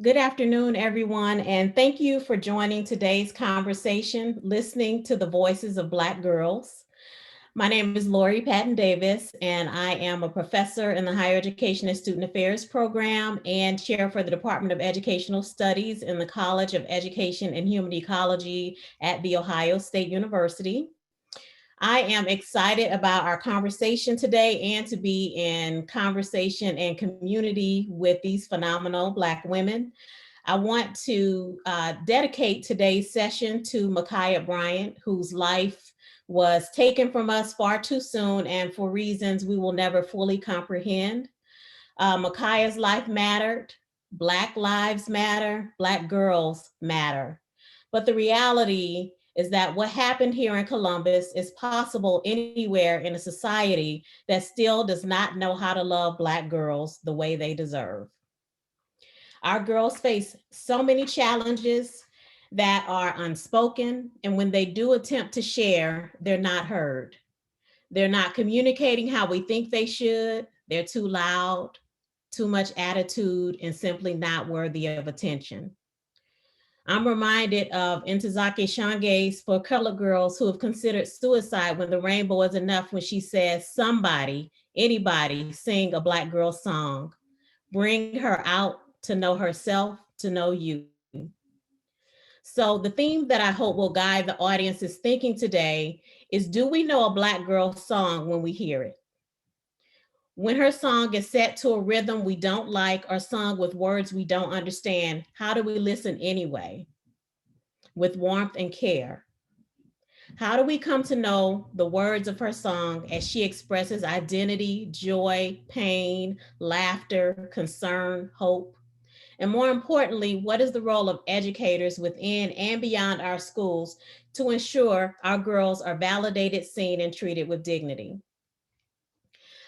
Good afternoon, everyone, and thank you for joining today's conversation, listening to the voices of Black girls. My name is Lori Patton Davis, and I am a professor in the Higher Education and Student Affairs program and chair for the Department of Educational Studies in the College of Education and Human Ecology at The Ohio State University. I am excited about our conversation today and to be in conversation and community with these phenomenal Black women. I want to dedicate today's session to Ma'Khia Bryant, whose life was taken from us far too soon and for reasons we will never fully comprehend. Ma'Khia's life mattered. Black lives matter. Black girls matter. But the reality is that what happened here in Columbus is possible anywhere in a society that still does not know how to love Black girls the way they deserve. Our girls face so many challenges that are unspoken, and when they do attempt to share, they're not heard. They're not communicating how we think they should. They're too loud, too much attitude, and simply not worthy of attention. I'm reminded of Ntozake Shange's For Colored Girls who have considered suicide when the rainbow is enough when she says, somebody, anybody, sing a Black girl song. Bring her out to know herself, to know you. So the theme that I hope will guide the audience's thinking today is, do we know a Black girl song when we hear it? When her song is set to a rhythm we don't like or sung with words we don't understand, how do we listen anyway? With warmth and care. How do we come to know the words of her song as she expresses identity, joy, pain, laughter, concern, hope? And more importantly, what is the role of educators within and beyond our schools to ensure our girls are validated, seen, and treated with dignity?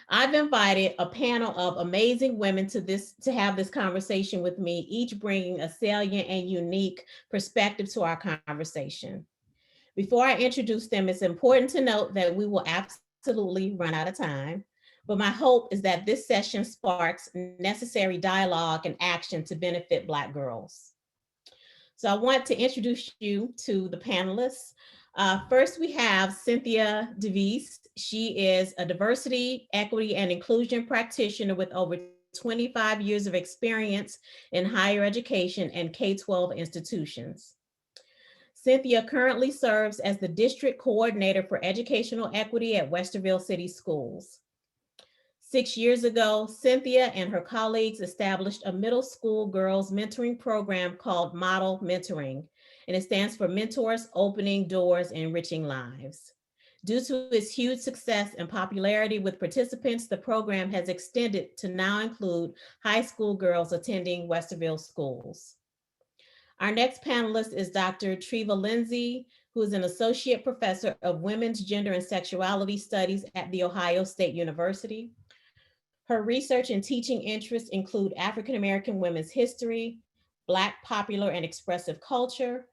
I've invited a panel of amazing women to have this conversation with me, each bringing a salient and unique perspective to our conversation. Before I introduce them, it's important to note that we will absolutely run out of time, but my hope is that this session sparks necessary dialogue and action to benefit Black girls. So I want to introduce you to the panelists. First, we have Cynthia DeVise. She is a diversity, equity, and inclusion practitioner with over 25 years of experience in higher education and K-12 institutions. Cynthia currently serves as the district coordinator for educational equity at Westerville City Schools. 6 years ago, Cynthia and her colleagues established a middle school girls mentoring program called Model Mentoring, and it stands for Mentors Opening Doors, Enriching Lives. Due to its huge success and popularity with participants, the program has extended to now include high school girls attending Westerville schools. Our next panelist is Dr. Treva Lindsey, who is an associate professor of women's gender and sexuality studies at The Ohio State University. Her research and teaching interests include African American women's history, Black popular and expressive culture,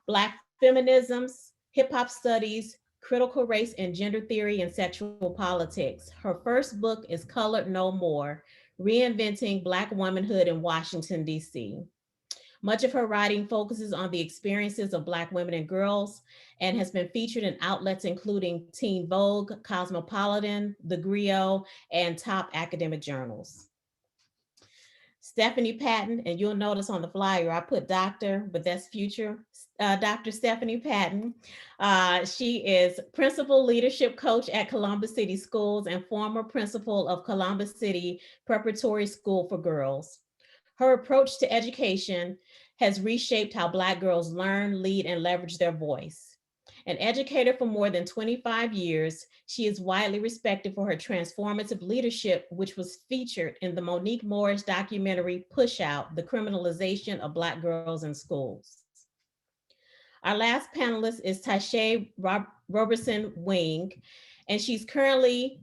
Black feminisms, hip hop studies, critical race and gender theory, and sexual politics. Her first book is Colored No More: Reinventing Black Womanhood in Washington, D.C. Much of her writing focuses on the experiences of Black women and girls and has been featured in outlets including Teen Vogue, Cosmopolitan, The Griot, and top academic journals. Stephanie Patton, and you'll notice on the flyer, I put doctor, but that's future Dr. Stephanie Patton. She is principal leadership coach at Columbus City Schools and former principal of Columbus City Preparatory School for Girls. Her approach to education has reshaped how Black girls learn, lead, and leverage their voice. An educator for more than 25 years, she is widely respected for her transformative leadership, which was featured in the Monique Morris documentary, Push Out: The Criminalization of Black Girls in Schools. Our last panelist is Tashia Roberson-Wing, and she's currently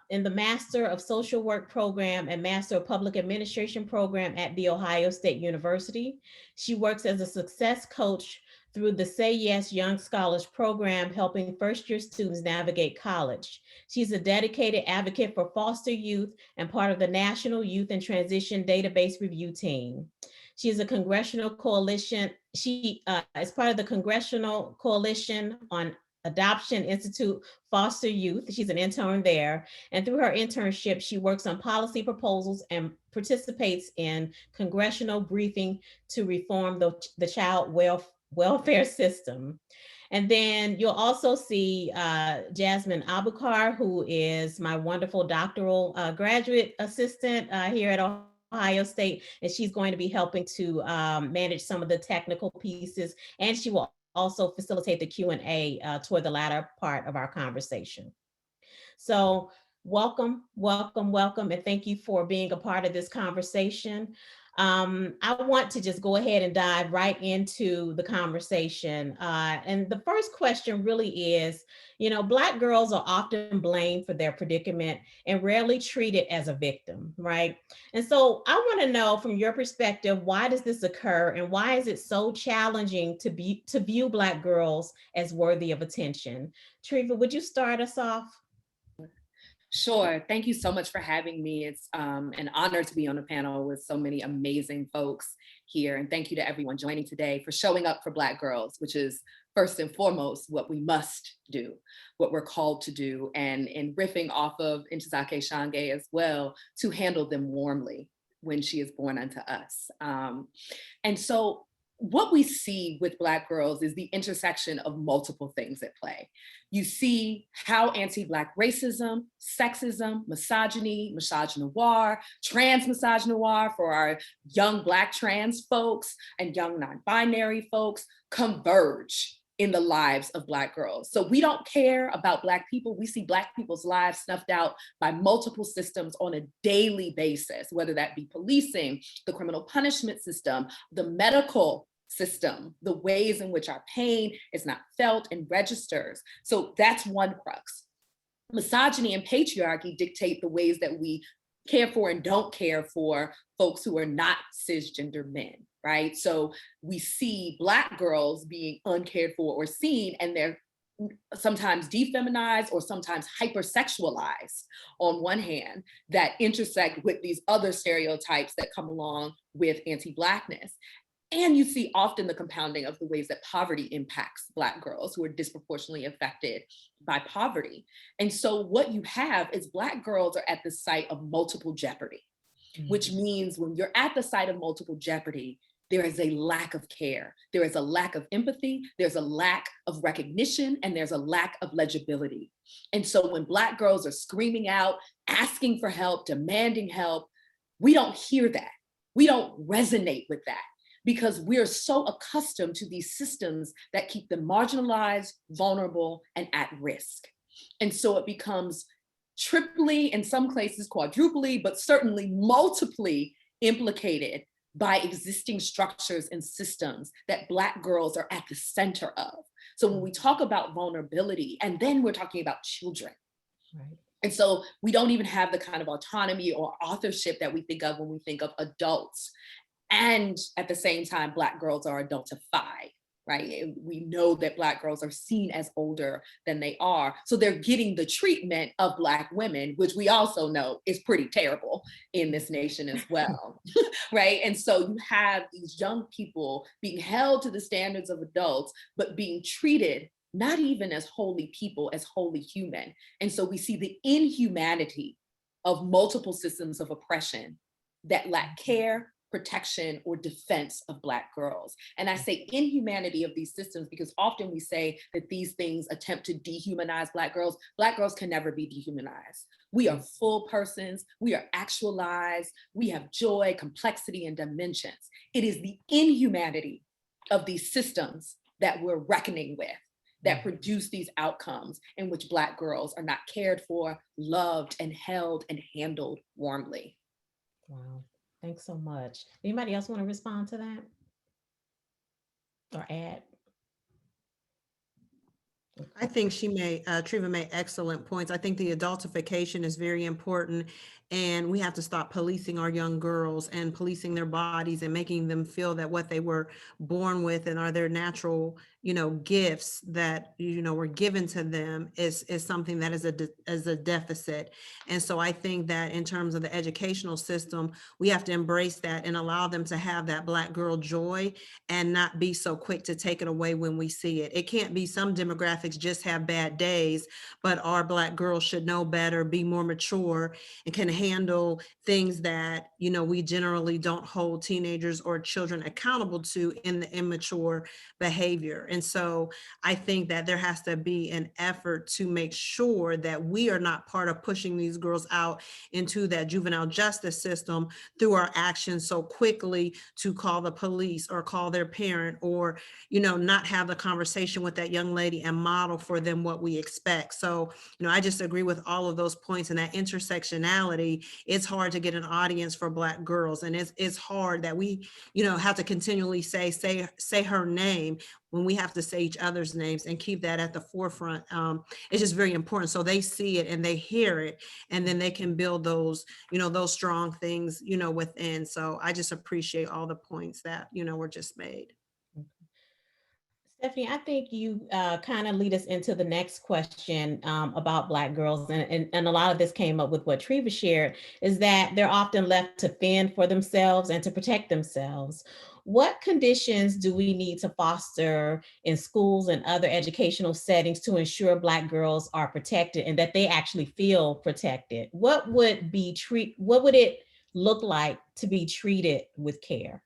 in the Master of Social Work program and Master of Public Administration program at The Ohio State University. She works as a success coach through the Say Yes Young Scholars program, helping first-year students navigate college. She's a dedicated advocate for foster youth and part of the National Youth and Transition Database Review Team. She is a congressional coalition. She is part of the Congressional Coalition on Adoption Institute Foster Youth. She's an intern there. And through her internship, she works on policy proposals and participates in congressional briefing to reform the child welfare system. And then you'll also see Jasmine Abukar, who is my wonderful doctoral graduate assistant here at Ohio State, and she's going to be helping to manage some of the technical pieces, and she will also facilitate the Q&A toward the latter part of our conversation. So welcome, welcome, welcome, and thank you for being a part of this conversation. I want to just go ahead and dive right into the conversation. And the first question really is, you know, Black girls are often blamed for their predicament and rarely treated as a victim, right? And so I want to know from your perspective, why does this occur and why is it so challenging to view Black girls as worthy of attention? Treva, would you start us off? Sure. Thank you so much for having me. It's an honor to be on a panel with so many amazing folks here. And thank you to everyone joining today for showing up for Black girls, which is first and foremost what we must do, what we're called to do, and in riffing off of Ntozake Shange as well, to handle them warmly when she is born unto us. And so what we see with Black girls is the intersection of multiple things at play. You see how anti-Black racism, sexism, misogyny, misogynoir, trans misogynoir for our young Black trans folks and young non-binary folks converge in the lives of Black girls. So we don't care about Black people. We see Black people's lives snuffed out by multiple systems on a daily basis, whether that be policing, the criminal punishment system, the medical system, the ways in which our pain is not felt and registers. So that's one crux. Misogyny and patriarchy dictate the ways that we care for and don't care for folks who are not cisgender men, right? So we see Black girls being uncared for or seen, and they're sometimes defeminized or sometimes hypersexualized on one hand, that intersect with these other stereotypes that come along with anti-Blackness. And you see often the compounding of the ways that poverty impacts Black girls who are disproportionately affected by poverty. And so what you have is Black girls are at the site of multiple jeopardy, which means when you're at the site of multiple jeopardy, there is a lack of care, there is a lack of empathy, there's a lack of recognition, and there's a lack of legibility. And so when Black girls are screaming out, asking for help, demanding help, we don't hear that. We don't resonate with that, because we're so accustomed to these systems that keep them marginalized, vulnerable, and at risk. And so it becomes triply, in some cases quadruply, but certainly multiply implicated by existing structures and systems that Black girls are at the center of. So when we talk about vulnerability, and then we're talking about children. Right. And so we don't even have the kind of autonomy or authorship that we think of when we think of adults. And at the same time, Black girls are adultified, right? We know that Black girls are seen as older than they are. So they're getting the treatment of Black women, which we also know is pretty terrible in this nation as well, right? And so you have these young people being held to the standards of adults, but being treated not even as wholly people, as wholly human. And so we see the inhumanity of multiple systems of oppression that lack care, protection, or defense of Black girls. And I say inhumanity of these systems because often we say that these things attempt to dehumanize Black girls. Black girls can never be dehumanized. We are full persons, we are actualized, we have joy, complexity, and dimensions. It is the inhumanity of these systems that we're reckoning with that produce these outcomes in which Black girls are not cared for, loved, and held and handled warmly. Wow. Thanks so much. Anybody else want to respond to that or add? I think Treva made excellent points. I think the adultification is very important, and we have to stop policing our young girls and policing their bodies and making them feel that what they were born with and are their natural, gifts that, were given to them is something that is a deficit. And so I think that in terms of the educational system, we have to embrace that and allow them to have that Black girl joy and not be so quick to take it away when we see it. It can't be some demographics just have bad days, but our Black girls should know better, be more mature, and can handle things that, we generally don't hold teenagers or children accountable to in the immature behavior. And so I think that there has to be an effort to make sure that we are not part of pushing these girls out into that juvenile justice system through our actions so quickly to call the police or call their parent, or, not have the conversation with that young lady and model for them what we expect. So, I just agree with all of those points, and that intersectionality, it's hard to get an audience for Black girls. And it's hard that we, have to continually say her name when we have to say each other's names, and keep that at the forefront. It's just very important. So they see it and they hear it, and then they can build those, those strong things, within. So I just appreciate all the points that, were just made. Stephanie, I think you kind of lead us into the next question about Black girls. And a lot of this came up with what Treva shared, is that they're often left to fend for themselves and to protect themselves. What conditions do we need to foster in schools and other educational settings to ensure Black girls are protected and that they actually feel protected? What would it look like to be treated with care?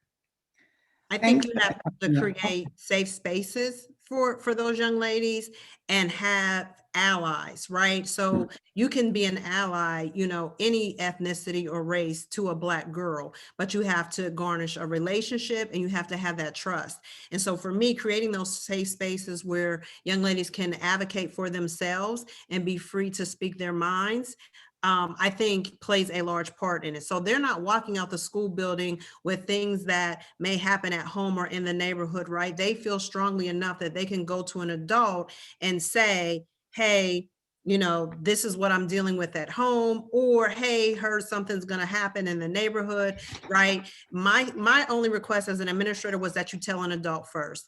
I think you Thanks. have to create safe spaces for those young ladies and have allies, right? So you can be an ally, any ethnicity or race to a Black girl, but you have to garnish a relationship and you have to have that trust. And so for me, creating those safe spaces where young ladies can advocate for themselves and be free to speak their minds, I think plays a large part in it. So they're not walking out the school building with things that may happen at home or in the neighborhood, right? They feel strongly enough that they can go to an adult and say, hey, this is what I'm dealing with at home, or hey, heard something's going to happen in the neighborhood, right? My only request as an administrator was that you tell an adult first.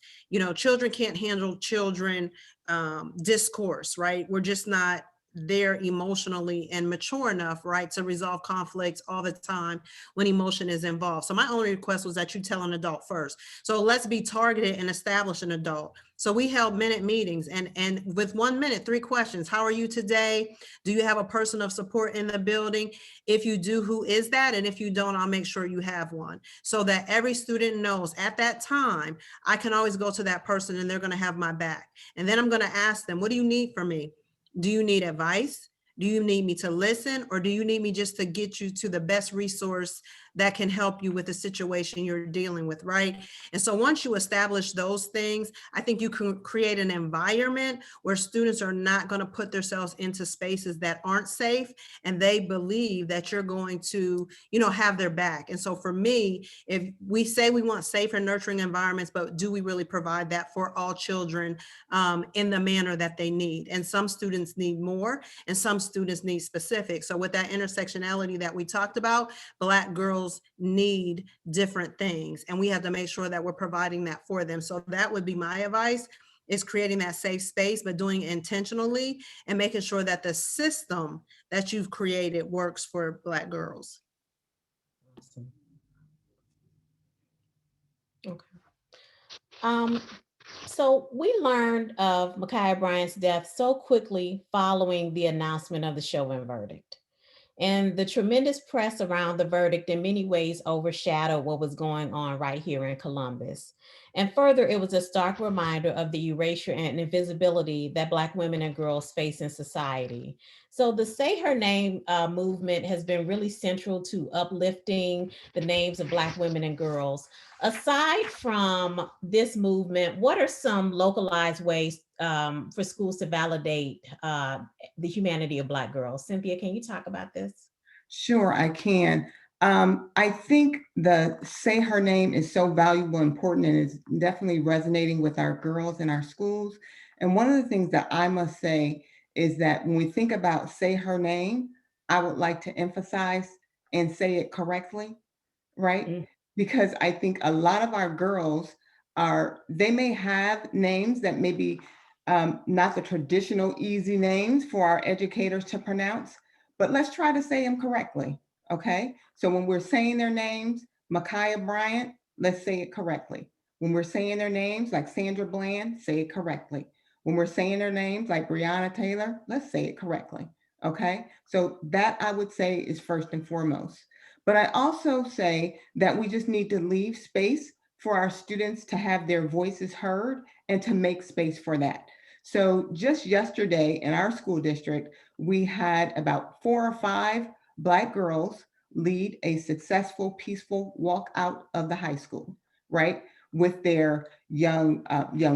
Children can't handle children discourse, right? We're just not there emotionally and mature enough, right, to resolve conflicts all the time when emotion is involved. So my only request was that you tell an adult first. So let's be targeted and establish an adult. So we held minute meetings, and with 1 minute, 3 questions. How are you today? Do you have a person of support in the building? If you do, who is that? And if you don't, I'll make sure you have one, so that every student knows at that time, I can always go to that person and they're going to have my back. And then I'm going to ask them, what do you need from me? Do you need advice? Do you need me to listen, or do you need me just to get you to the best resource that can help you with the situation you're dealing with, right? And so once you establish those things, I think you can create an environment where students are not going to put themselves into spaces that aren't safe, and they believe that you're going to, have their back. And so for me, if we say we want safe and nurturing environments, but do we really provide that for all children in the manner that they need? And some students need more, and some students need specific. So with that intersectionality that we talked about, Black girls need different things, and we have to make sure that we're providing that for them. So that would be my advice, is creating that safe space, but doing it intentionally and making sure that the system that you've created works for Black girls. Awesome. Okay. So we learned of Ma'Khia Bryant's death so quickly following the announcement of the Chauvin verdict. And the tremendous press around the verdict in many ways overshadowed what was going on right here in Columbus. And further, it was a stark reminder of the erasure and invisibility that Black women and girls face in society. So the Say Her Name movement has been really central to uplifting the names of Black women and girls. Aside from this movement, what are some localized ways for schools to validate the humanity of Black girls? Cynthia, can you talk about this? Sure, I can. I think the Say Her Name is so valuable and important, and it's definitely resonating with our girls in our schools. And one of the things that I must say is that when we think about Say Her Name, I would like to emphasize and say it correctly, right? Mm. Because I think a lot of our girls they may have names that may be not the traditional easy names for our educators to pronounce, but let's try to say them correctly, okay? So when we're saying their names, Ma'Khia Bryant, let's say it correctly. When we're saying their names, like Sandra Bland, say it correctly. When we're saying their names, like Breonna Taylor, let's say it correctly, okay? So that I would say is first and foremost. But I also say that we just need to leave space for our students to have their voices heard and to make space for that. So just yesterday in our school district, we had about 4 or 5 Black girls lead a successful, peaceful walk out of the high school, right? With their young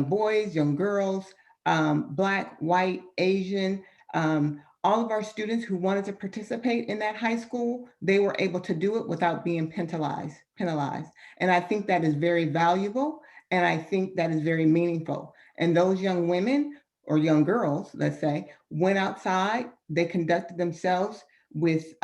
boys, young girls, Black, white, Asian, all of our students who wanted to participate in that high school, they were able to do it without being penalized. And I think that is very valuable. And I think that is very meaningful. And those young women or young girls, let's say, went outside, they conducted themselves with,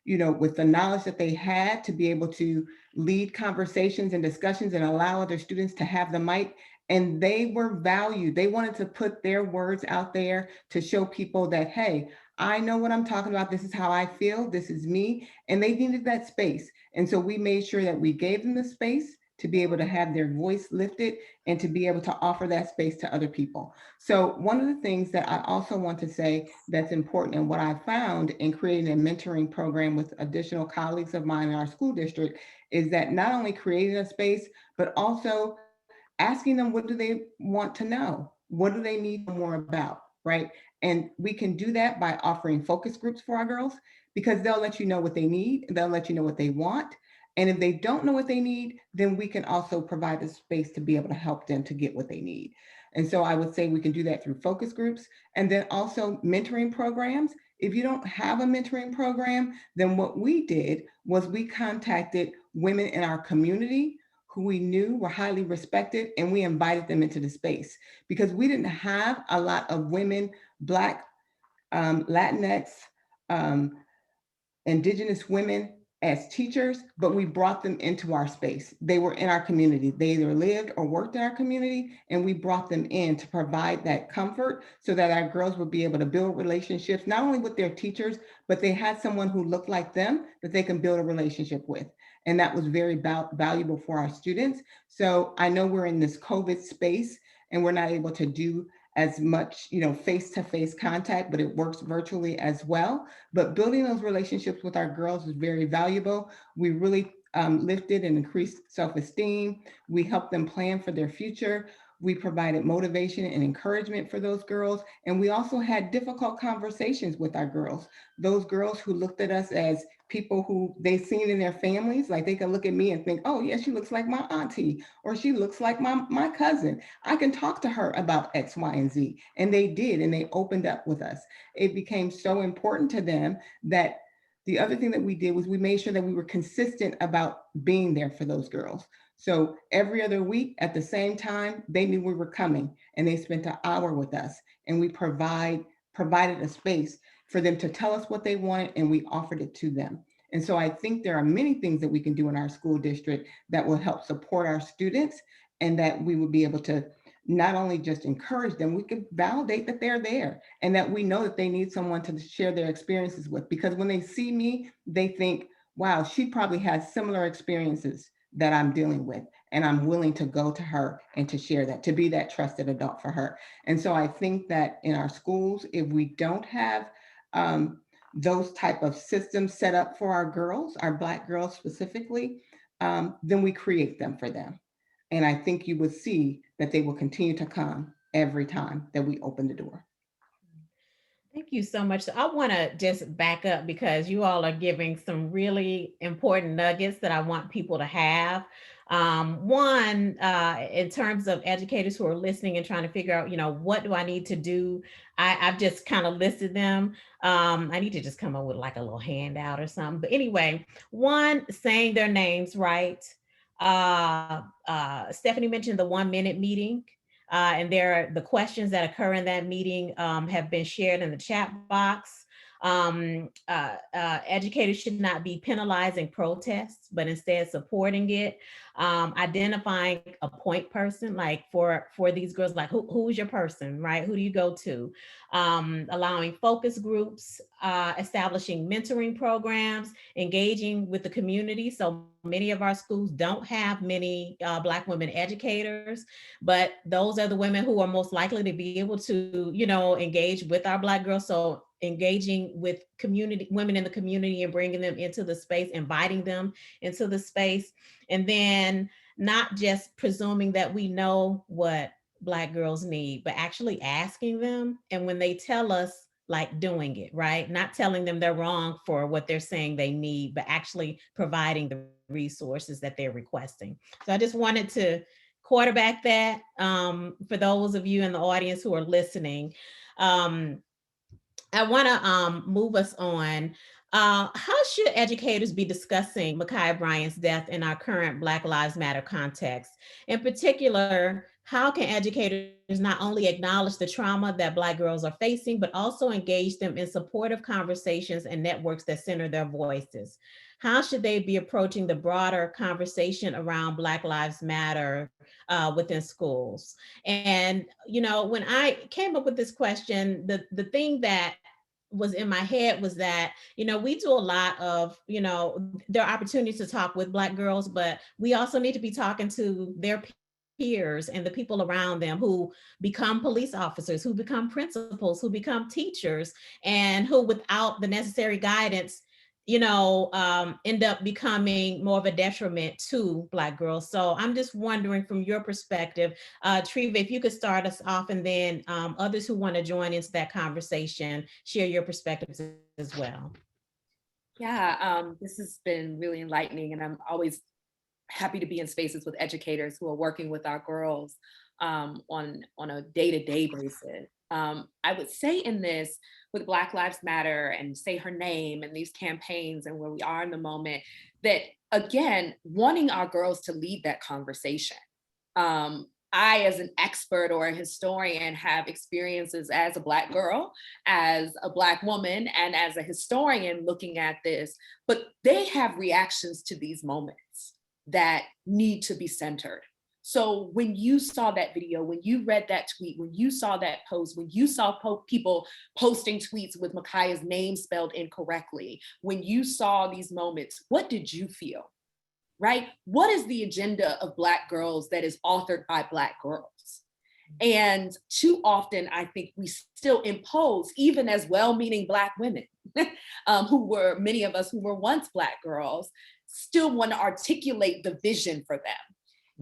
with the knowledge that they had to be able to lead conversations and discussions and allow other students to have the mic. And they were valued. They wanted to put their words out there to show people that, hey, I know what I'm talking about. This is how I feel. This is me. And they needed that space. And so we made sure that we gave them the space to be able to have their voice lifted and to be able to offer that space to other people. So one of the things that I also want to say that's important and what I found in creating a mentoring program with additional colleagues of mine in our school district is that not only creating a space, but also asking them, what do they want to know? What do they need more about, right? And we can do that by offering focus groups for our girls because they'll let you know what they need, they'll let you know what they want. And if they don't know what they need, then we can also provide the space to be able to help them to get what they need. And so I would say we can do that through focus groups and then also mentoring programs. If you don't have a mentoring program, then what we did was we contacted women in our community who we knew were highly respected, and we invited them into the space because we didn't have a lot of women, Black, Latinx, um, Indigenous women as teachers, but we brought them into our space. They were in our community. They either lived or worked in our community, and we brought them in to provide that comfort so that our girls would be able to build relationships, not only with their teachers, but they had someone who looked like them that they can build a relationship with. And that was very valuable for our students. So I know we're in this COVID space and we're not able to do as much, face-to-face contact, but it works virtually as well. But building those relationships with our girls is very valuable. We really lifted and increased self-esteem. We helped them plan for their future. We provided motivation and encouragement for those girls. And we also had difficult conversations with our girls. Those girls who looked at us as people who they've seen in their families, like they can look at me and think, oh yeah, she looks like my auntie, or she looks like my cousin. I can talk to her about X, Y, and Z. And they did, and they opened up with us. It became so important to them that the other thing that we did was we made sure that we were consistent about being there for those girls. So every other week at the same time, they knew we were coming and they spent an hour with us, and we provided a space for them to tell us what they wanted, and we offered it to them. And so I think there are many things that we can do in our school district that will help support our students, and that we will be able to not only just encourage them, we can validate that they're there and that we know that they need someone to share their experiences with. Because when they see me, they think, wow, she probably has similar experiences that I'm dealing with. And I'm willing to go to her and to share that, to be that trusted adult for her. And so I think that in our schools, if we don't have those type of systems set up for our girls, our Black girls specifically, then we create them for them. And I think you would see that they will continue to come every time that we open the door. Thank you so much. So I want to just back up because you all are giving some really important nuggets that I want people to have. One, in terms of educators who are listening and trying to figure out, what do I need to do? I've just kind of listed them. I need to just come up with like a little handout or something. But anyway, one, saying their names right. Stephanie mentioned the 1-minute meeting. And the questions that occur in that meeting have been shared in the chat box. Educators should not be penalizing protests, but instead supporting it. Identifying a point person, like for these girls, like who's your person, right? Who do you go to? Allowing focus groups, establishing mentoring programs, engaging with the community. So many of our schools don't have many Black women educators, but those are the women who are most likely to be able to, engage with our Black girls. So engaging with community women in the community and bringing them into the space, inviting them into the space, and then not just presuming that we know what Black girls need, but actually asking them. And when they tell us, like doing it, right? Not telling them they're wrong for what they're saying they need, but actually providing the resources that they're requesting. So I just wanted to quarterback that for those of you in the audience who are listening. I want to move us on. How should educators be discussing Ma'Khia Bryant's death in our current Black Lives Matter context? In particular, how can educators not only acknowledge the trauma that Black girls are facing, but also engage them in supportive conversations and networks that center their voices? How should they be approaching the broader conversation around Black Lives Matter within schools? And, when I came up with this question, the thing that was in my head was that, we do a lot of, there are opportunities to talk with Black girls, but we also need to be talking to their peers and the people around them who become police officers, who become principals, who become teachers, and who without the necessary guidance, end up becoming more of a detriment to Black girls. So I'm just wondering from your perspective, Treva, if you could start us off, and then others who want to join into that conversation, share your perspectives as well. Yeah, this has been really enlightening, and I'm always happy to be in spaces with educators who are working with our girls on a day-to-day basis. I would say in this, with Black Lives Matter and Say Her Name and these campaigns and where we are in the moment, that again, wanting our girls to lead that conversation. I, as an expert or a historian, have experiences as a Black girl, as a Black woman, and as a historian looking at this, but they have reactions to these moments that need to be centered. So when you saw that video, when you read that tweet, when you saw that post, when you saw people posting tweets with Ma'Khia's name spelled incorrectly, when you saw these moments, what did you feel, right? What is the agenda of Black girls that is authored by Black girls? And too often, I think we still impose, even as well-meaning Black women, many of us who were once Black girls, still want to articulate the vision for them.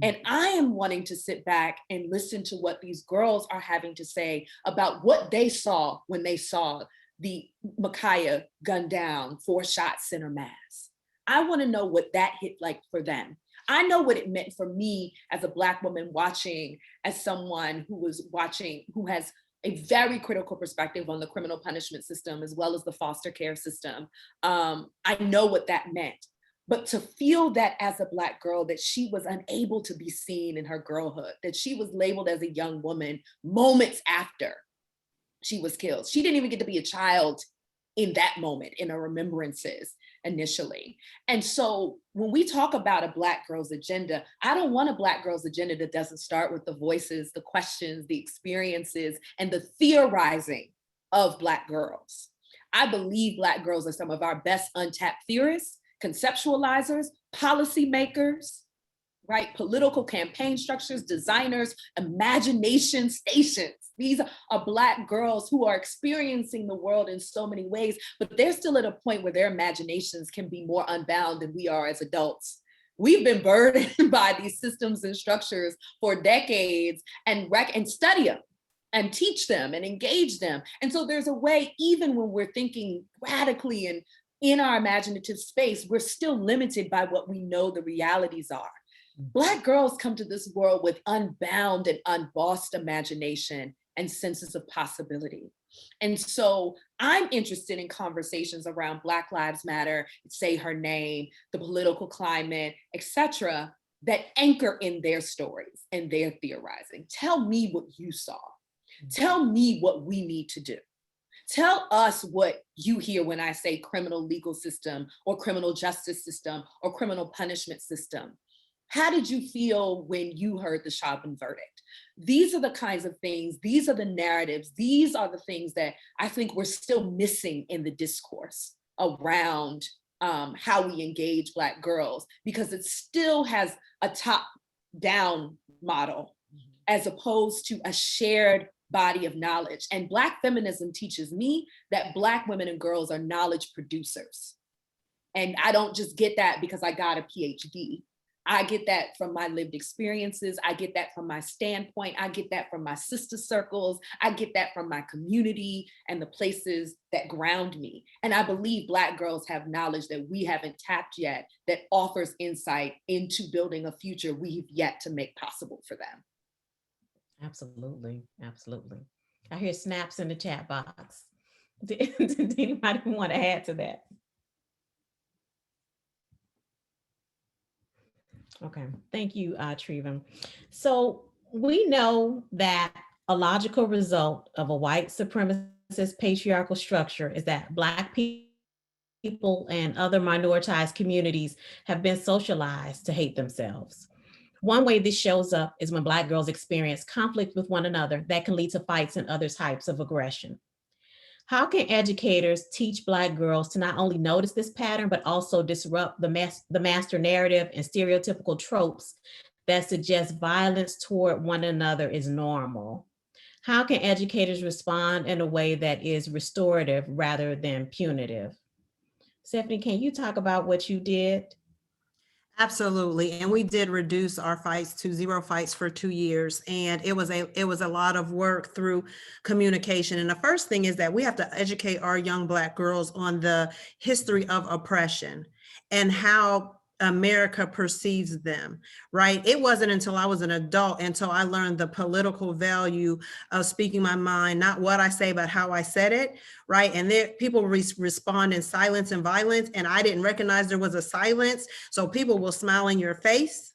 And I am wanting to sit back and listen to what these girls are having to say about what they saw when they saw the Ma'Khia gunned down, 4 shots, center mass. I want to know what that hit like for them. I know what it meant for me as a Black woman watching, as someone who was watching, who has a very critical perspective on the criminal punishment system as well as the foster care system. I know what that meant. But to feel that as a Black girl, that she was unable to be seen in her girlhood, that she was labeled as a young woman moments after she was killed. She didn't even get to be a child in that moment, in her remembrances initially. And so when we talk about a Black girl's agenda, I don't want a Black girl's agenda that doesn't start with the voices, the questions, the experiences, and the theorizing of Black girls. I believe Black girls are some of our best untapped theorists, conceptualizers, policymakers, right? Political campaign structures, designers, imagination stations. These are Black girls who are experiencing the world in so many ways, but they're still at a point where their imaginations can be more unbound than we are as adults. We've been burdened by these systems and structures for decades and study them and teach them and engage them. And so there's a way, even when we're thinking radically and in our imaginative space, we're still limited by what we know the realities are. Black girls come to this world with unbound and unbossed imagination and senses of possibility. And so I'm interested in conversations around Black Lives Matter, Say Her Name, the political climate, etc., that anchor in their stories and their theorizing. Tell me what you saw. Tell me what we need to do. Tell us what you hear when I say criminal legal system or criminal justice system or criminal punishment system. How did you feel when you heard the Chauvin verdict? These are the kinds of things, these are the narratives, these are the things that I think we're still missing in the discourse around how we engage Black girls, because it still has a top-down model as opposed to a shared body of knowledge. And Black feminism teaches me that Black women and girls are knowledge producers. And I don't just get that because I got a PhD. I get that from my lived experiences. I get that from my standpoint. I get that from my sister circles. I get that from my community and the places that ground me. And I believe Black girls have knowledge that we haven't tapped yet that offers insight into building a future we've yet to make possible for them. Absolutely, absolutely. I hear snaps in the chat box. Did anybody want to add to that? Okay, thank you, Treva. So we know that a logical result of a white supremacist patriarchal structure is that Black people and other minoritized communities have been socialized to hate themselves. One way this shows up is when Black girls experience conflict with one another that can lead to fights and other types of aggression. How can educators teach Black girls to not only notice this pattern, but also disrupt the master narrative and stereotypical tropes that suggest violence toward one another is normal? How can educators respond in a way that is restorative rather than punitive? Stephanie, can you talk about what you did? Absolutely. And we did reduce our fights to 0 fights for 2 years. And it was a lot of work through communication. And the first thing is that we have to educate our young Black girls on the history of oppression and how America perceives them, right? It wasn't until I was an adult until I learned the political value of speaking my mind, not what I say, but how I said it, right? And there, people respond in silence and violence, and I didn't recognize there was a silence. So people will smile in your face.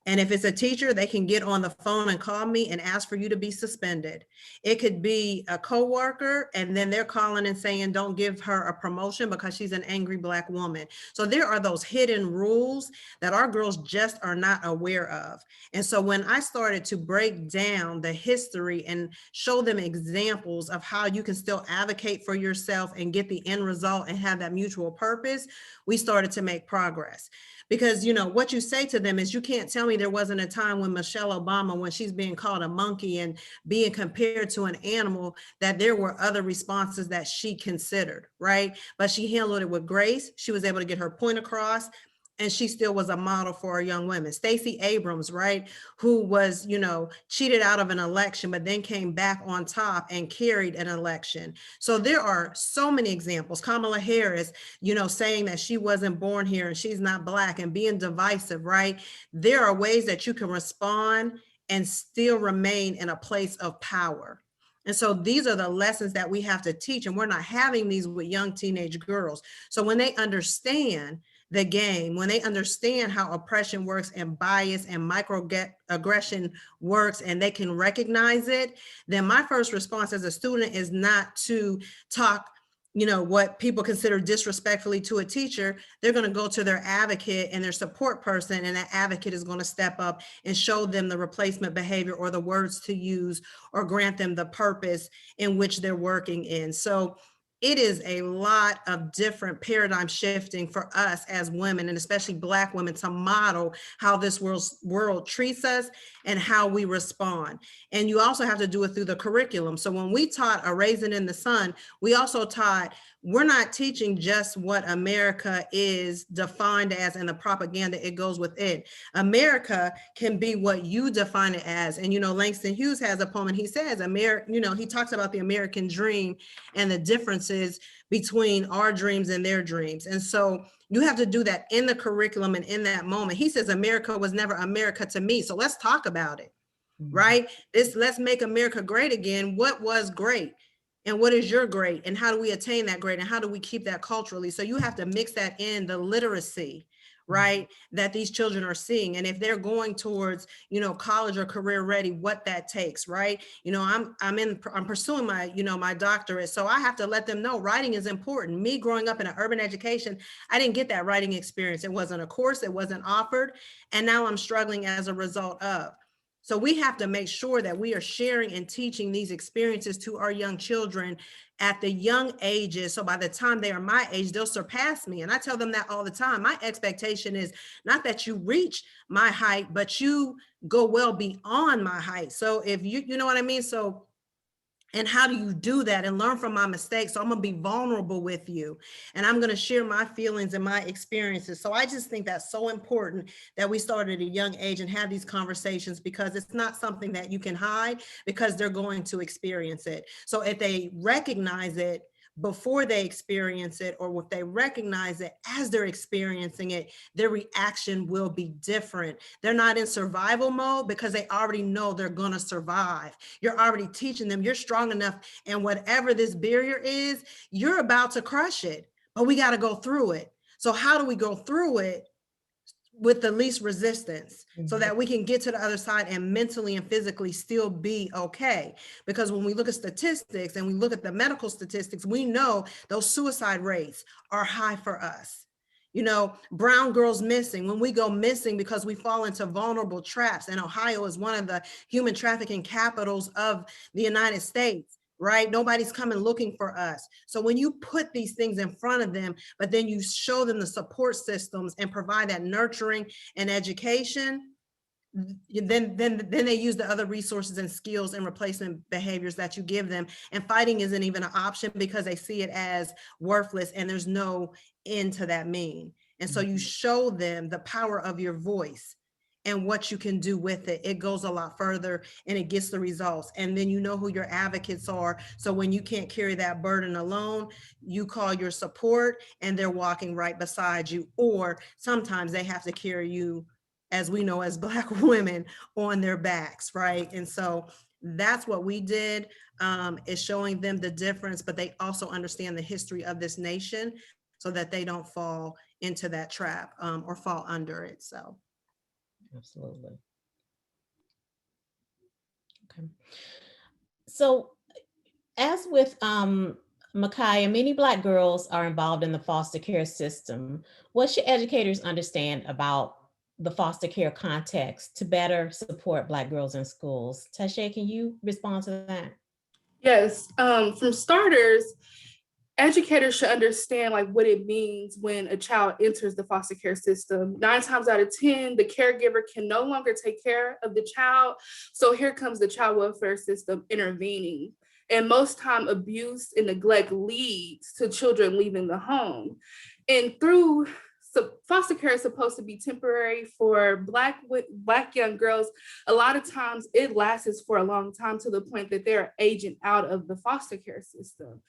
And if it's a teacher, they can get on the phone and call me and ask for you to be suspended. It could be a coworker, and then they're calling and saying, don't give her a promotion because she's an angry Black woman. So there are those hidden rules that our girls just are not aware of. And so when I started to break down the history and show them examples of how you can still advocate for yourself and get the end result and have that mutual purpose, we started to make progress. Because, you know, what you say to them is, you can't tell me there wasn't a time when Michelle Obama, when she's being called a monkey and being compared to an animal, that there were other responses that she considered, right? But she handled it with grace. She was able to get her point across. And she still was a model for our young women. Stacey Abrams, right, who was, you know, cheated out of an election, but then came back on top and carried an election. So there are so many examples. Kamala Harris, you know, saying that she wasn't born here and she's not Black and being divisive, right? There are ways that you can respond and still remain in a place of power. And so these are the lessons that we have to teach. And we're not having these with young teenage girls. So when they understand the game, when they understand how oppression works and bias and microaggression works, and they can recognize it, then my first response as a student is not to talk, you know, what people consider disrespectfully to a teacher. They're going to go to their advocate and their support person, and that advocate is going to step up and show them the replacement behavior or the words to use or grant them the purpose in which they're working in. So it is a lot of different paradigm shifting for us as women, and especially Black women, to model how this world treats us and how we respond. And you also have to do it through the curriculum. So when we taught A Raisin in the Sun, we also taught, we're not teaching just what America is defined as and the propaganda it goes with it. America can be what you define it as. And, you know, Langston Hughes has a poem and he says, you know, he talks about the American dream and the differences between our dreams and their dreams. And so you have to do that in the curriculum and in that moment. He says, America was never America to me. So let's talk about it, right? Let's make America great again. What was great? And what is your great? And how do we attain that great? And how do we keep that culturally? So you have to mix that in the literacy, right, that these children are seeing. And if they're going towards, college or career ready, what that takes, right? I'm pursuing my, my doctorate. So I have to let them know writing is important. Me growing up in an urban education, I didn't get that writing experience. It wasn't a course, it wasn't offered. And now I'm struggling as a result of. So we have to make sure that we are sharing and teaching these experiences to our young children at the young ages. So by the time they are my age, they'll surpass me. And I tell them that all the time. My expectation is not that you reach my height, but you go well beyond my height. So if you know what I mean? So, and how do you do that and learn from my mistakes? So I'm gonna be vulnerable with you and I'm gonna share my feelings and my experiences. So I just think that's so important that we start at a young age and have these conversations, because it's not something that you can hide, because they're going to experience it. So if they recognize it before they experience it, or if they recognize it as they're experiencing it, their reaction will be different. They're not in survival mode because they already know they're gonna survive. You're already teaching them you're strong enough, and whatever this barrier is, you're about to crush it, but we gotta go through it. So how do we go through it with the least resistance, so that we can get to the other side and mentally and physically still be okay? Because when we look at statistics and we look at the medical statistics, we know those suicide rates are high for us. Brown girls missing, when we go missing because we fall into vulnerable traps, and Ohio is one of the human trafficking capitals of the United States. Right? Nobody's coming looking for us. So when you put these things in front of them, but then you show them the support systems and provide that nurturing and education, then they use the other resources and skills and replacement behaviors that you give them. And fighting isn't even an option because they see it as worthless and there's no end to that mean. And so you show them the power of your voice and what you can do with it. It goes a lot further and it gets the results. And then you know who your advocates are. So when you can't carry that burden alone, you call your support and they're walking right beside you. Or sometimes they have to carry you, as we know as Black women, on their backs, right? And so that's what we did, is showing them the difference, but they also understand the history of this nation so that they don't fall into that trap or fall under it. So. Absolutely. Okay. So as with Ma'Khia, many Black girls are involved in the foster care system. What should educators understand about the foster care context to better support Black girls in schools? Tashia, can you respond to that? Yes, from starters, educators should understand what it means when a child enters the foster care system. 9 times out of 10, the caregiver can no longer take care of the child. So here comes the child welfare system intervening. And most time abuse and neglect leads to children leaving the home. And foster care is supposed to be temporary for Black young girls. A lot of times it lasts for a long time, to the point that they're aging out of the foster care system.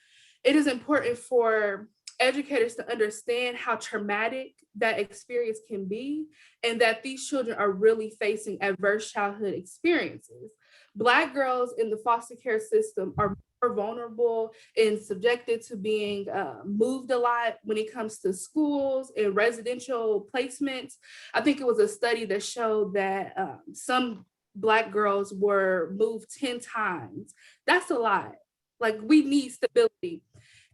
It is important for educators to understand how traumatic that experience can be, and that these children are really facing adverse childhood experiences. Black girls in the foster care system are more vulnerable and subjected to being moved a lot when it comes to schools and residential placements. I think it was a study that showed that some Black girls were moved 10 times. That's a lot. We need stability.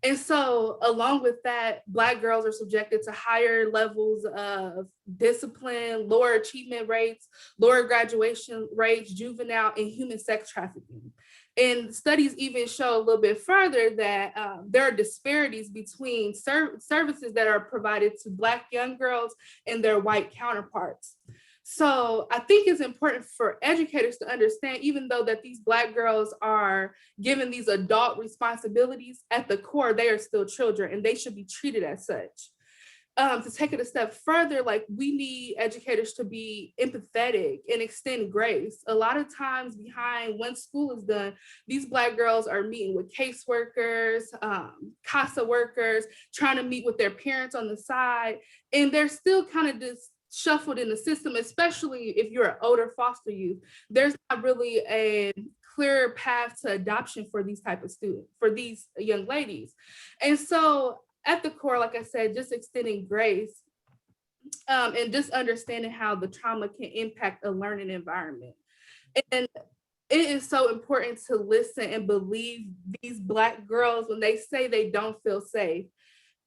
And so along with that, Black girls are subjected to higher levels of discipline, lower achievement rates, lower graduation rates, juvenile and human sex trafficking. And studies even show a little bit further that there are disparities between services that are provided to Black young girls and their white counterparts. So I think it's important for educators to understand, even though that these Black girls are given these adult responsibilities, at the core, they are still children and they should be treated as such. To take it a step further, we need educators to be empathetic and extend grace. A lot of times once school is done, these Black girls are meeting with caseworkers, CASA workers, trying to meet with their parents on the side, and they're still kind of just shuffled in the system, especially if you're an older foster youth. There's not really a clear path to adoption for these type of students, for these young ladies. And so at the core, like I said, just extending grace. and just understanding how the trauma can impact a learning environment. And it is so important to listen and believe these Black girls when they say they don't feel safe.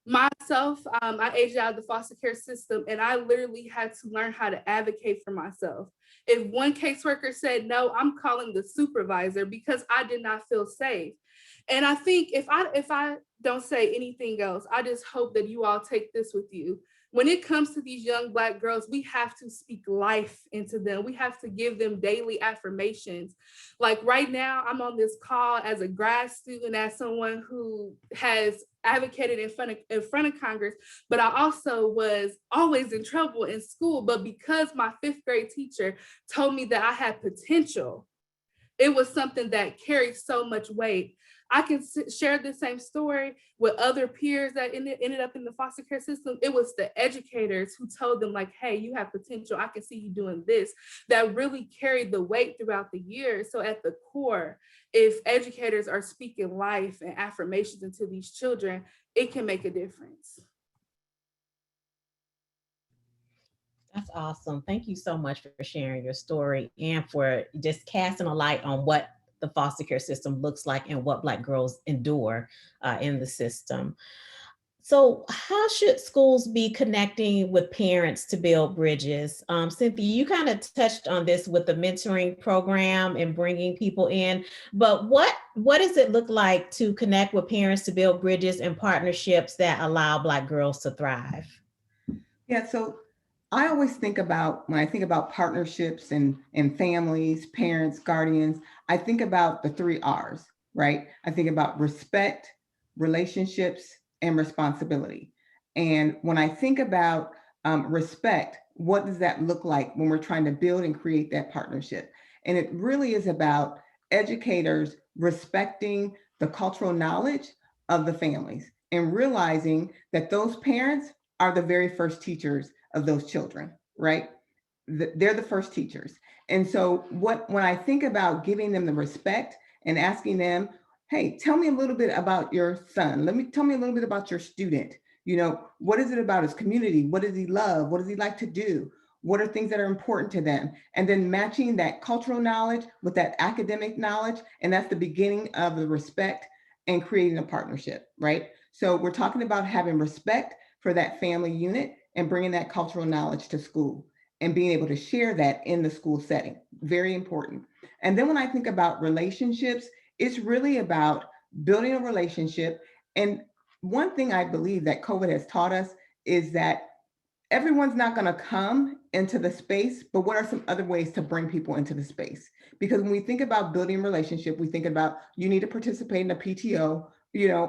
Myself, I aged out of the foster care system, and I literally had to learn how to advocate for myself. If one caseworker said no, I'm calling the supervisor because I did not feel safe. And I think if I don't say anything else, I just hope that you all take this with you. When it comes to these young Black girls, we have to speak life into them. We have to give them daily affirmations. Like right now, I'm on this call as a grad student, as someone who has advocated in front of Congress, but I also was always in trouble in school. But because my 5th grade teacher told me that I had potential, it was something that carried so much weight. I can share the same story with other peers that ended up in the foster care system. It was the educators who told them like, hey, you have potential. I can see you doing this, that really carried the weight throughout the years. So at the core, if educators are speaking life and affirmations into these children, it can make a difference. That's awesome. Thank you so much for sharing your story and for just casting a light on what the foster care system looks like and what Black girls endure in the system. So how should schools be connecting with parents to build bridges? Cynthia, you kind of touched on this with the mentoring program and bringing people in, but what does it look like to connect with parents to build bridges and partnerships that allow Black girls to thrive? Yeah, so I always think about, when I think about partnerships and families, parents, guardians, I think about the 3 R's, right? I think about respect, relationships, and responsibility. And when I think about respect, what does that look like when we're trying to build and create that partnership? And it really is about educators respecting the cultural knowledge of the families and realizing that those parents are the very first teachers of those children, right? They're the first teachers. And so when I think about giving them the respect and asking them, hey, tell me a little bit about your son. Tell me a little bit about your student. You know, what is it about his community? What does he love? What does he like to do? What are things that are important to them? And then matching that cultural knowledge with that academic knowledge. And that's the beginning of the respect and creating a partnership, right? So we're talking about having respect for that family unit and bringing that cultural knowledge to school and being able to share that in the school setting. Very important. And then when I think about relationships, it's really about building a relationship. And one thing I believe that COVID has taught us is that everyone's not going to come into the space, but what are some other ways to bring people into the space? Because when we think about building a relationship, we think about you need to participate in a PTO,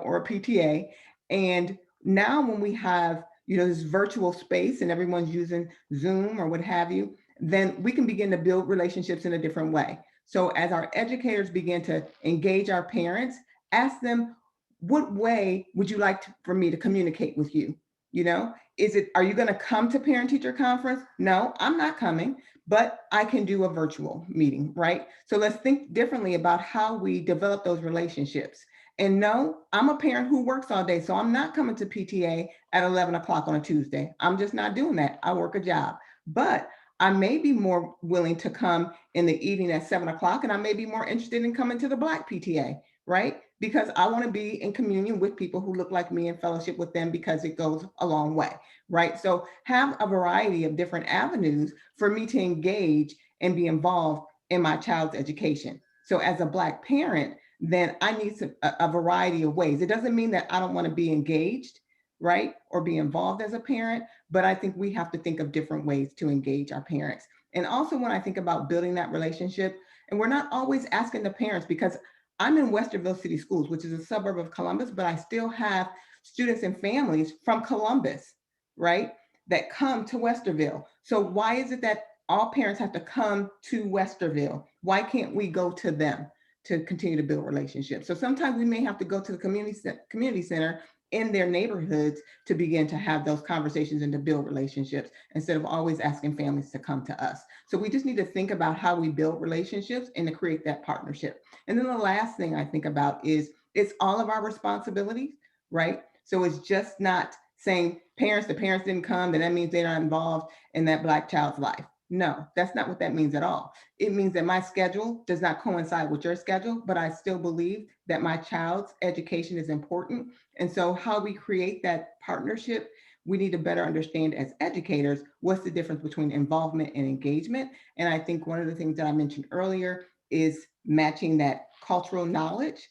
or a PTA. And now when we have, this virtual space and everyone's using Zoom or what have you, then we can begin to build relationships in a different way. So as our educators begin to engage our parents, ask them, what way would you like for me to communicate with you? Are you going to come to parent teacher conference? No, I'm not coming, but I can do a virtual meeting, right? So let's think differently about how we develop those relationships. And no, I'm a parent who works all day, so I'm not coming to PTA at 11 o'clock on a Tuesday. I'm just not doing that. I work a job, but I may be more willing to come in the evening at 7 o'clock, and I may be more interested in coming to the Black PTA, right? Because I want to be in communion with people who look like me and fellowship with them because it goes a long way, right? So have a variety of different avenues for me to engage and be involved in my child's education. So as a Black parent, then I need a variety of ways. It doesn't mean that I don't want to be engaged, right? Or be involved as a parent, but I think we have to think of different ways to engage our parents. And also when I think about building that relationship, and we're not always asking the parents, because I'm in Westerville City Schools, which is a suburb of Columbus, but I still have students and families from Columbus, right? That come to Westerville. So why is it that all parents have to come to Westerville? Why can't we go to them to continue to build relationships? So sometimes we may have to go to the community center in their neighborhoods to begin to have those conversations and to build relationships instead of always asking families to come to us. So we just need to think about how we build relationships and to create that partnership. And then the last thing I think about is it's all of our responsibilities, right? So it's just not saying the parents didn't come, then that means they're not involved in that Black child's life. No, that's not what that means at all. It means that my schedule does not coincide with your schedule, but I still believe that my child's education is important. And so how we create that partnership, we need to better understand as educators, what's the difference between involvement and engagement. And I think one of the things that I mentioned earlier is matching that cultural knowledge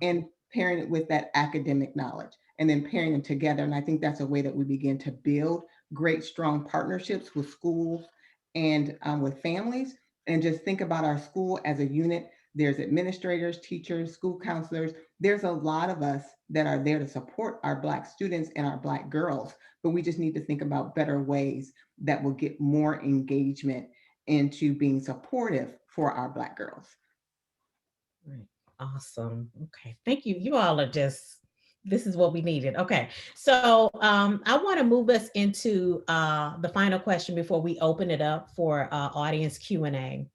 and pairing it with that academic knowledge, and then pairing them together. And I think that's a way that we begin to build great, strong partnerships with schools and with families. And just think about our school as a unit. There's administrators, teachers, school counselors. There's a lot of us that are there to support our Black students and our Black girls, but we just need to think about better ways that will get more engagement into being supportive for our Black girls. Right. Awesome. Okay. Thank you. You all are just, this is what we needed. Okay. So I want to move us into the final question before we open it up for audience Q&A.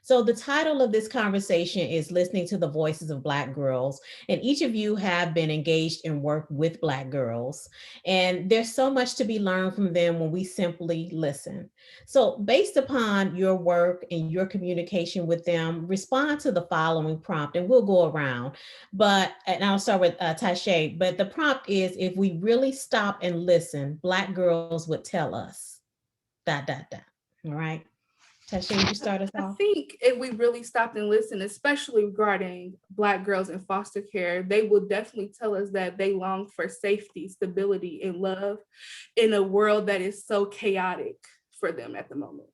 So the title of this conversation is Listening to the Voices of Black Girls, and each of you have been engaged in work with Black girls, and there's so much to be learned from them when we simply listen. So based upon your work and your communication with them, respond to the following prompt, and we'll go around, and I'll start with Tashia, but the prompt is, if we really stop and listen, Black girls would tell us, ... All right. Tashia, would you start us I off? think if we really stopped and listened, especially regarding Black girls in foster care, they will definitely tell us that they long for safety, stability, and love in a world that is so chaotic for them at the moment.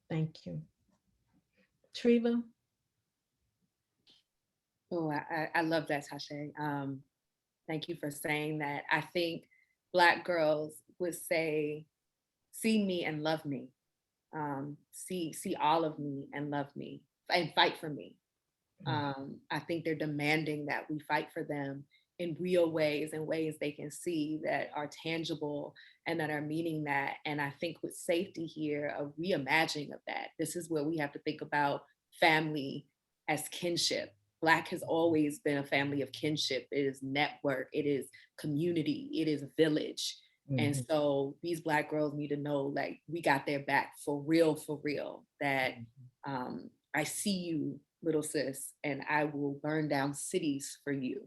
Thank you. Treva? Oh, I love that, Tashia. Thank you for saying that. I think Black girls would say, see me and love me. See all of me and love me and fight for me. I think they're demanding that we fight for them in real ways, in ways they can see that are tangible and that are meaning that. And I think with safety here, a reimagining of that. This is where we have to think about family as kinship. Black has always been a family of kinship. It is network, it is community, it is village. And so these Black girls need to know, like, we got their back for real, that I see you, little sis, and I will burn down cities for you.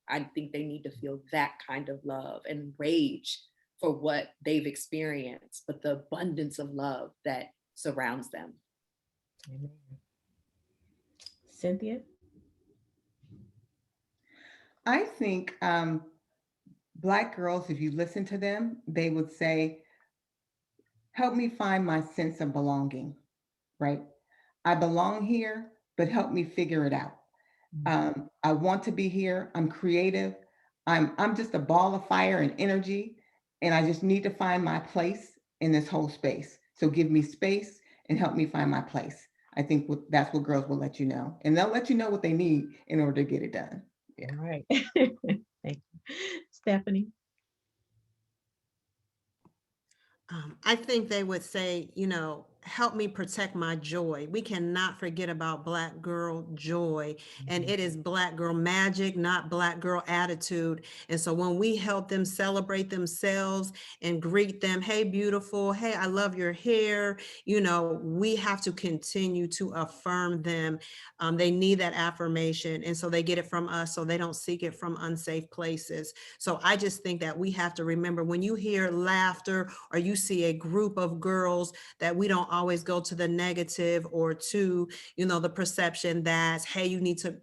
I think they need to feel that kind of love and rage for what they've experienced, but the abundance of love that surrounds them. Amen. Cynthia? I think Black girls, if you listen to them, they would say, help me find my sense of belonging, right? I belong here, but help me figure it out. I want to be here. I'm creative. I'm just a ball of fire and energy, and I just need to find my place in this whole space. So give me space and help me find my place. I think that's what girls will let you know, and they'll let you know what they need in order to get it done. Yeah. All right. Thank you. Stephanie? I think they would say, help me protect my joy. We cannot forget about Black girl joy. And it is Black girl magic, not Black girl attitude. And so when we help them celebrate themselves and greet them, hey, beautiful, hey, I love your hair, we have to continue to affirm them. They need that affirmation. And so they get it from us, so they don't seek it from unsafe places. So I just think that we have to remember, when you hear laughter or you see a group of girls, that we don't always go to the negative or to, the perception that, hey, you need to,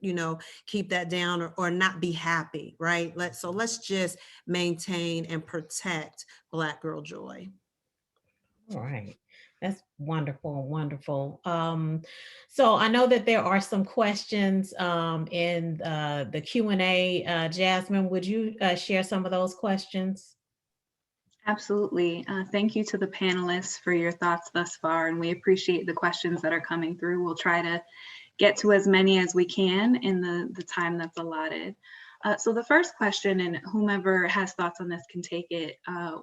keep that down or not be happy, right? Let's just maintain and protect Black girl joy. All right. That's wonderful, wonderful. So I know that there are some questions in the Q&A. Jasmine, would you share some of those questions? Absolutely. Thank you to the panelists for your thoughts thus far, and we appreciate the questions that are coming through. We'll try to get to as many as we can in the time that's allotted. So the first question, and whomever has thoughts on this can take it,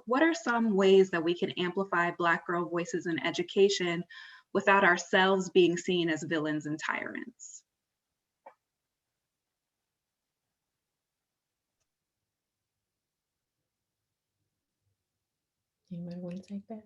what are some ways that we can amplify Black girl voices in education without ourselves being seen as villains and tyrants? Anybody want to take that?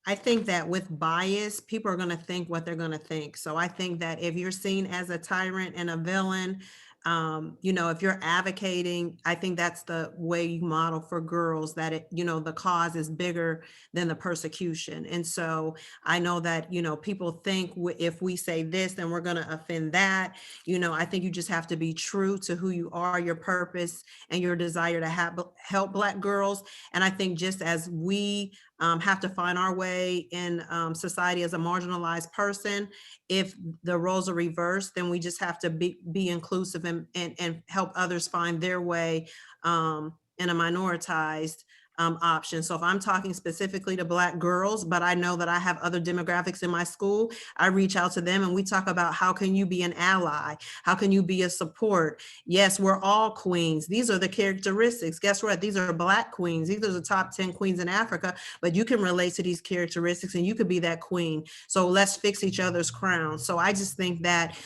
I think that with bias, people are going to think what they're going to think. So I think that if you're seen as a tyrant and a villain, if you're advocating, I think that's the way you model for girls, that the cause is bigger than the persecution. And so I know that, people think if we say this, then we're going to offend that. I think you just have to be true to who you are, your purpose, and your desire to help Black girls. And I think just as we have to find our way in society as a marginalized person, if the roles are reversed, then we just have to be inclusive and help others find their way in a minoritized option. So if I'm talking specifically to Black girls, but I know that I have other demographics in my school, I reach out to them and we talk about how can you be an ally? How can you be a support? Yes, we're all queens. These are the characteristics. Guess what? These are Black queens. These are the top 10 queens in Africa, but you can relate to these characteristics and you could be that queen. So let's fix each other's crowns. So I just think that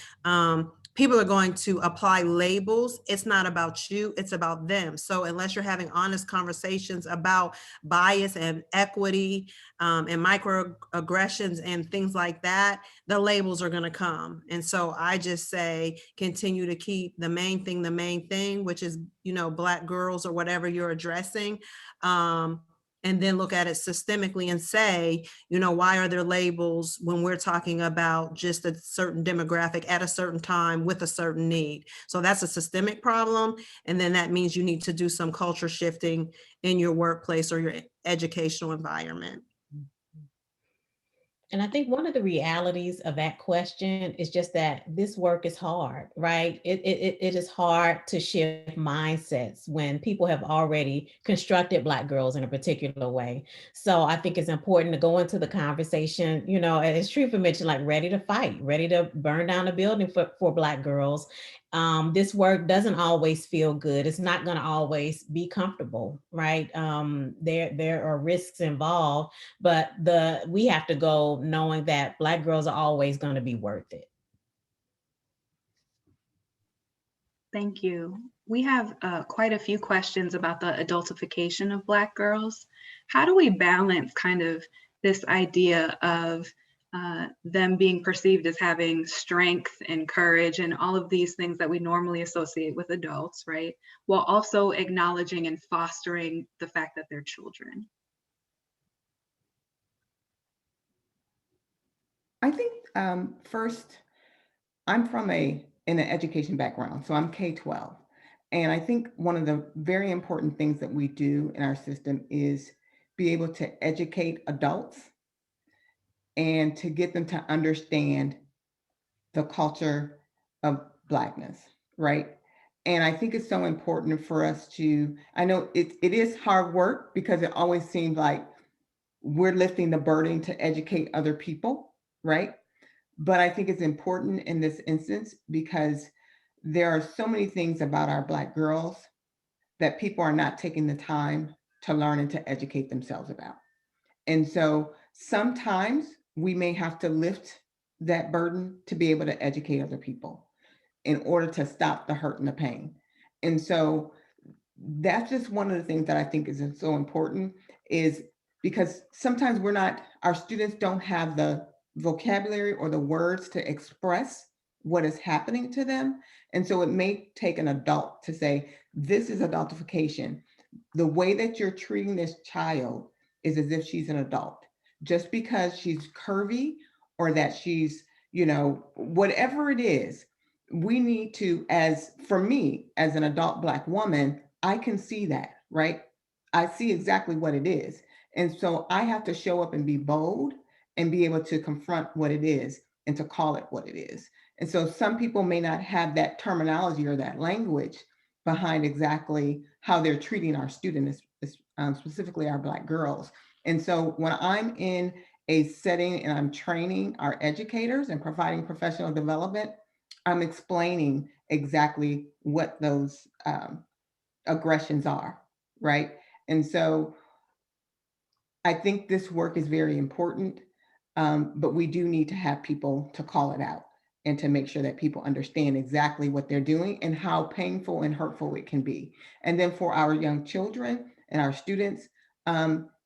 people are going to apply labels. It's not about you, it's about them. So unless you're having honest conversations about bias and equity and microaggressions and things like that, the labels are going to come. And so I just say, continue to keep the main thing, which is, Black girls or whatever you're addressing. And then look at it systemically and say, why are there labels when we're talking about just a certain demographic at a certain time with a certain need? So that's a systemic problem. And then that means you need to do some culture shifting in your workplace or your educational environment. And I think one of the realities of that question is just that this work is hard, right? It is hard to shift mindsets when people have already constructed Black girls in a particular way. So I think it's important to go into the conversation, as Treva mentioned, like ready to fight, ready to burn down a building for Black girls. This work doesn't always feel good. It's not going to always be comfortable, right? There are risks involved, but we have to go knowing that Black girls are always going to be worth it. Thank you. We have quite a few questions about the adultification of Black girls. How do we balance kind of this idea of them being perceived as having strength and courage and all of these things that we normally associate with adults, right? While also acknowledging and fostering the fact that they're children? I think first, I'm from in an education background, so I'm K-12. And I think one of the very important things that we do in our system is be able to educate adults and to get them to understand the culture of Blackness, right? And I think it's so important for us I know it is hard work because it always seems like we're lifting the burden to educate other people, right? But I think it's important in this instance because there are so many things about our Black girls that people are not taking the time to learn and to educate themselves about. And so sometimes we may have to lift that burden to be able to educate other people in order to stop the hurt and the pain. And so that's just one of the things that I think is so important, is because sometimes our students don't have the vocabulary or the words to express what is happening to them. And so it may take an adult to say, this is adultification. The way that you're treating this child is as if she's an adult. Just because she's curvy or that she's, whatever it is, we need to, for me, as an adult Black woman, I can see that, right? I see exactly what it is. And so I have to show up and be bold and be able to confront what it is and to call it what it is. And so some people may not have that terminology or that language behind exactly how they're treating our students, specifically our Black girls. And so when I'm in a setting and I'm training our educators and providing professional development, I'm explaining exactly what those aggressions are, right? And so I think this work is very important, but we do need to have people to call it out and to make sure that people understand exactly what they're doing and how painful and hurtful it can be. And then for our young children and our students,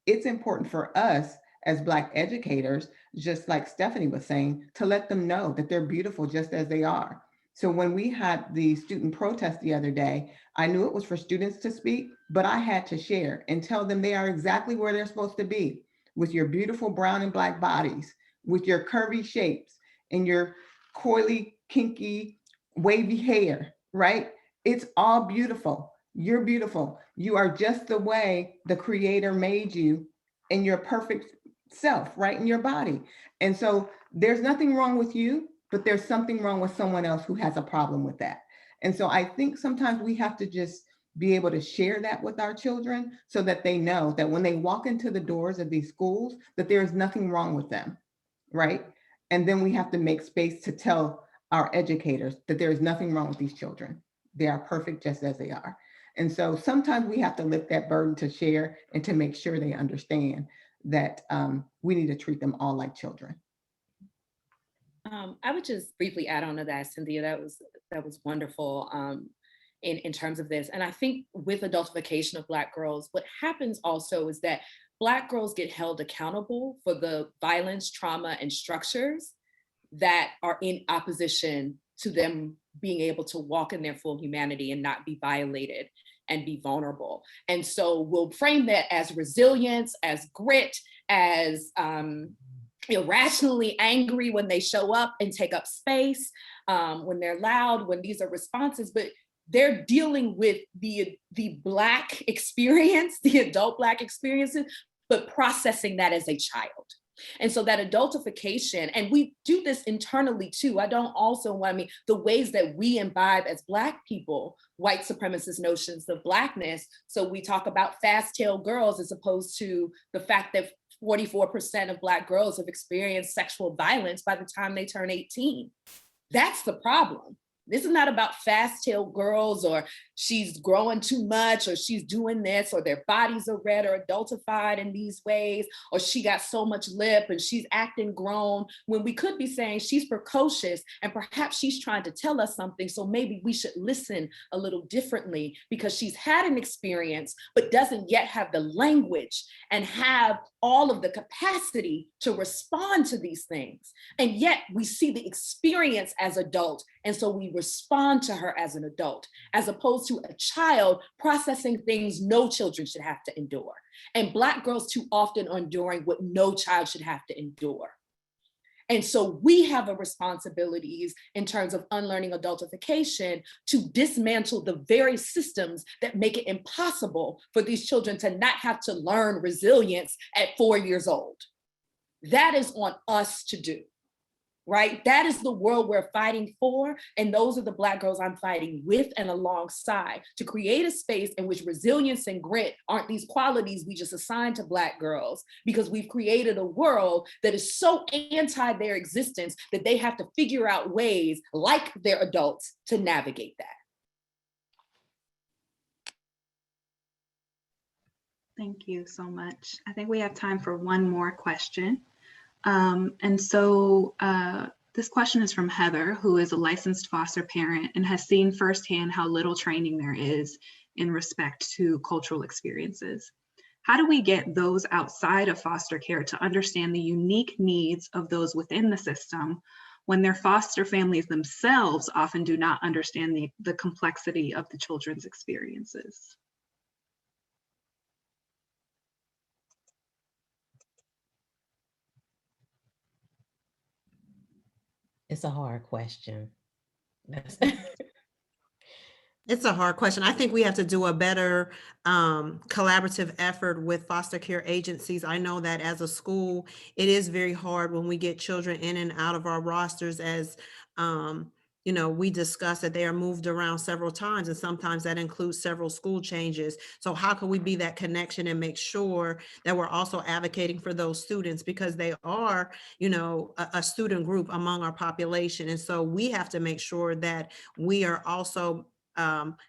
it's important for us as Black educators, just like Stephanie was saying, to let them know that they're beautiful just as they are. So when we had the student protest the other day, I knew it was for students to speak, but I had to share and tell them they are exactly where they're supposed to be, with your beautiful brown and Black bodies, with your curvy shapes and your coily, kinky, wavy hair, right? It's all beautiful. You're beautiful. You are just the way the Creator made you in your perfect self, right? In your body. And so there's nothing wrong with you, but there's something wrong with someone else who has a problem with that. And so I think sometimes we have to just be able to share that with our children so that they know that when they walk into the doors of these schools, that there is nothing wrong with them, right? And then we have to make space to tell our educators that there is nothing wrong with these children. They are perfect just as they are. And so sometimes we have to lift that burden to share and to make sure they understand that we need to treat them all like children. I would just briefly add on to that, Cynthia. That was wonderful in terms of this. And I think with adultification of Black girls, what happens also is that Black girls get held accountable for the violence, trauma, and structures that are in opposition to them being able to walk in their full humanity and not be violated and be vulnerable. And so we'll frame that as resilience, as grit, as irrationally angry when they show up and take up space, when they're loud, when these are responses, but they're dealing with the Black experience, the adult Black experiences, but processing that as a child. And so that adultification, and we do this internally too. The ways that we imbibe as Black people, white supremacist notions of Blackness. So we talk about fast-tailed girls as opposed to the fact that 44% of Black girls have experienced sexual violence by the time they turn 18. That's the problem. This is not about fast-tailed girls or she's growing too much or she's doing this or their bodies are red or adultified in these ways or she got so much lip and she's acting grown, when we could be saying she's precocious and perhaps she's trying to tell us something, so maybe we should listen a little differently because she's had an experience but doesn't yet have the language and have all of the capacity to respond to these things. And yet we see the experience as adult, and so we respond to her as an adult, as opposed to a child processing things no children should have to endure. And Black girls too often are enduring what no child should have to endure. And so we have a responsibilities in terms of unlearning adultification to dismantle the very systems that make it impossible for these children to not have to learn resilience at 4 years old. That is on us to do, right? That is the world we're fighting for. And those are the Black girls I'm fighting with and alongside to create a space in which resilience and grit aren't these qualities we just assign to Black girls, because we've created a world that is so anti their existence that they have to figure out ways, like they're adults, to navigate that. Thank you so much. I think we have time for one more question. This question is from Heather, who is a licensed foster parent and has seen firsthand how little training there is in respect to cultural experiences. How do we get those outside of foster care to understand the unique needs of those within the system when their foster families themselves often do not understand the complexity of the children's experiences? It's a hard question. It's a hard question. I think we have to do a better collaborative effort with foster care agencies. I know that as a school, it is very hard when we get children in and out of our rosters, as we discussed that they are moved around several times, and sometimes that includes several school changes. So how can we be that connection and make sure that we're also advocating for those students, because they are, a student group among our population. And so we have to make sure that we are also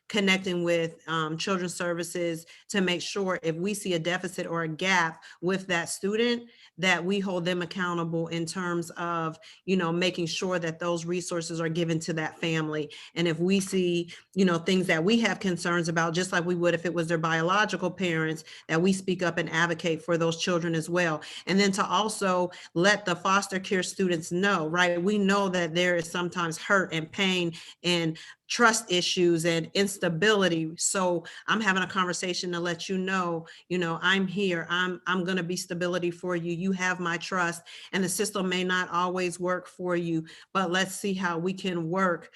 connecting with children's services to make sure if we see a deficit or a gap with that student, that we hold them accountable in terms of, making sure that those resources are given to that family. And if we see, things that we have concerns about, just like we would if it was their biological parents, that we speak up and advocate for those children as well. And then to also let the foster care students know, right? We know that there is sometimes hurt and pain and trust issues and instability. So I'm having a conversation to let you know, I'm here. I'm going to be stability for you. You have my trust, and the system may not always work for you, but let's see how we can work,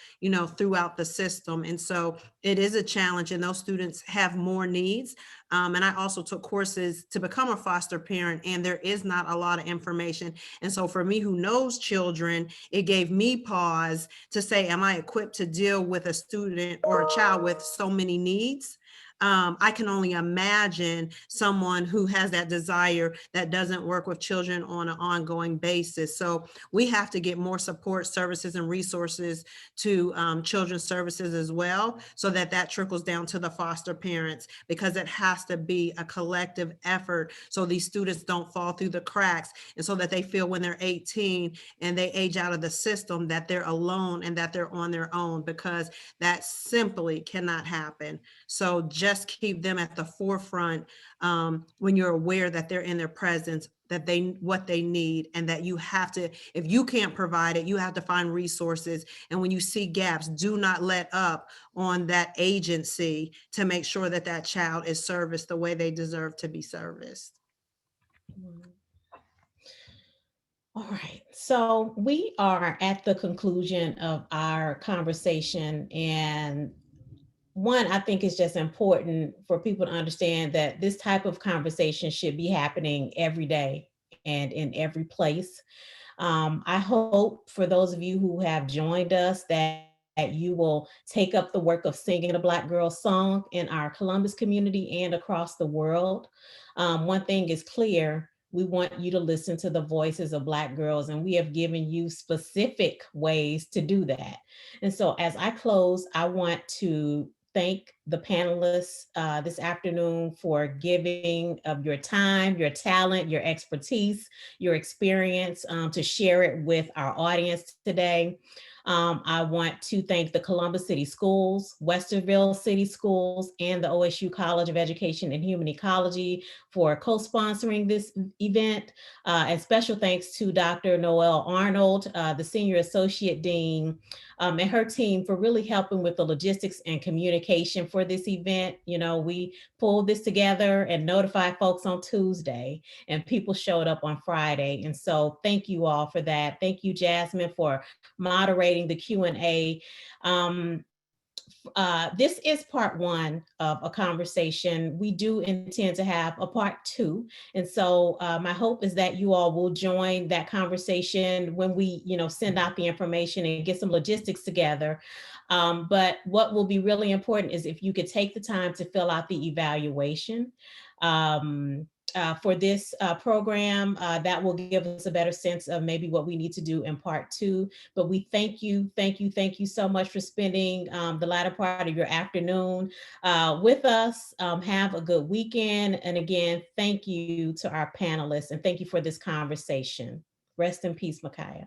throughout the system. And so it is a challenge, and those students have more needs. And I also took courses to become a foster parent, and there is not a lot of information. And so for me, who knows children, it gave me pause to say, am I equipped to deal with a student or a child with so many needs? I can only imagine someone who has that desire that doesn't work with children on an ongoing basis. So we have to get more support services and resources to children's services as well, so that trickles down to the foster parents, because it has to be a collective effort so these students don't fall through the cracks, and so that they feel when they're 18 and they age out of the system that they're alone and that they're on their own, because that simply cannot happen. So just keep them at the forefront when you're aware that they're in their presence, that what they need, and that you have to, if you can't provide it, you have to find resources. And when you see gaps, do not let up on that agency to make sure that that child is serviced the way they deserve to be serviced. All right, so we are at the conclusion of our conversation, and one, I think it's just important for people to understand that this type of conversation should be happening every day and in every place. I hope for those of you who have joined us that you will take up the work of singing a Black girl song in our Columbus community and across the world. One thing is clear: we want you to listen to the voices of Black girls, and we have given you specific ways to do that. And so as I close, I want to thank the panelists this afternoon for giving of your time, your talent, your expertise, your experience to share it with our audience today. I want to thank the Columbus City Schools, Westerville City Schools, and the OSU College of Education and Human Ecology for co-sponsoring this event. And special thanks to Dr. Noelle Arnold, the Senior Associate Dean, and her team for really helping with the logistics and communication for this event. We pulled this together and notified folks on Tuesday, and people showed up on Friday. And so thank you all for that. Thank you, Jasmine, for moderating the Q&A. This is part one of a conversation. We do intend to have a part two. And so my hope is that you all will join that conversation when we, send out the information and get some logistics together. But what will be really important is if you could take the time to fill out the evaluation. For this program, that will give us a better sense of maybe what we need to do in part two. But we thank you so much for spending the latter part of your afternoon with us. Have a good weekend. And again, thank you to our panelists, and thank you for this conversation. Rest in peace, Ma'Khia.